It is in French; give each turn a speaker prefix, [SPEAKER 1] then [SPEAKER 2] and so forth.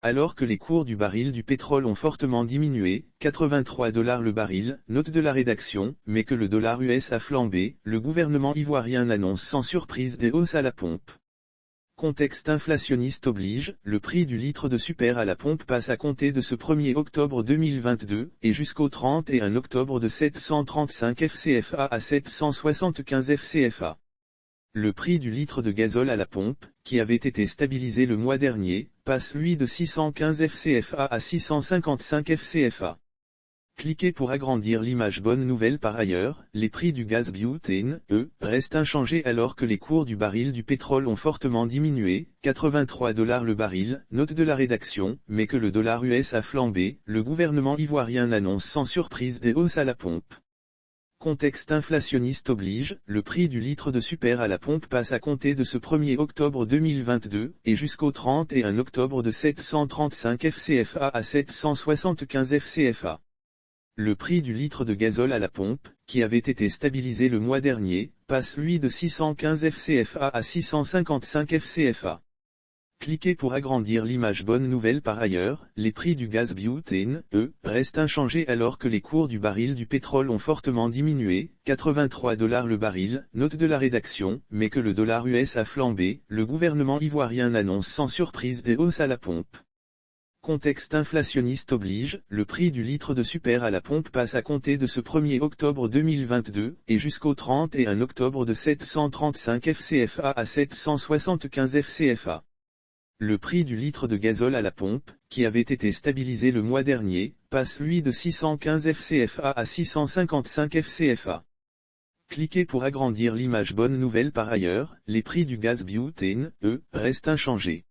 [SPEAKER 1] Alors que les cours du baril du pétrole ont fortement diminué, 83 $ le baril, note de la rédaction, mais que le dollar US a flambé, le gouvernement ivoirien annonce sans surprise des hausses à la pompe. Contexte inflationniste oblige, le prix du litre de super à la pompe passe à compter de ce 1er octobre 2022, et jusqu'au 31 octobre de 735 FCFA à 775 FCFA. Le prix du litre de gazole à la pompe, qui avait été stabilisé le mois dernier, passe lui de 615 FCFA à 655 FCFA. Cliquez pour agrandir l'image. Bonne nouvelle par ailleurs, les prix du gaz butane, eux, restent inchangés alors que les cours du baril du pétrole ont fortement diminué, 83 $ le baril, note de la rédaction, mais que le dollar US a flambé, le gouvernement ivoirien annonce sans surprise des hausses à la pompe. Contexte inflationniste oblige, le prix du litre de super à la pompe passe à compter de ce 1er octobre 2022, et jusqu'au 31 octobre de 735 FCFA à 775 FCFA. Le prix du litre de gazole à la pompe, qui avait été stabilisé le mois dernier, passe lui de 615 FCFA à 655 FCFA. Cliquez pour agrandir l'image. Bonne nouvelle par ailleurs, les prix du gaz butane, eux, restent inchangés alors que les cours du baril du pétrole ont fortement diminué, 83 $ le baril, note de la rédaction, mais que le dollar US a flambé, le gouvernement ivoirien annonce sans surprise des hausses à la pompe. Contexte inflationniste oblige, le prix du litre de super à la pompe passe à compter de ce 1er octobre 2022, et jusqu'au 31 octobre de 735 FCFA à 775 FCFA. Le prix du litre de gazole à la pompe, qui avait été stabilisé le mois dernier, passe lui de 615 FCFA à 655 FCFA. Cliquez pour agrandir l'image. Bonne nouvelle par ailleurs, les prix du gaz butane, eux, restent inchangés.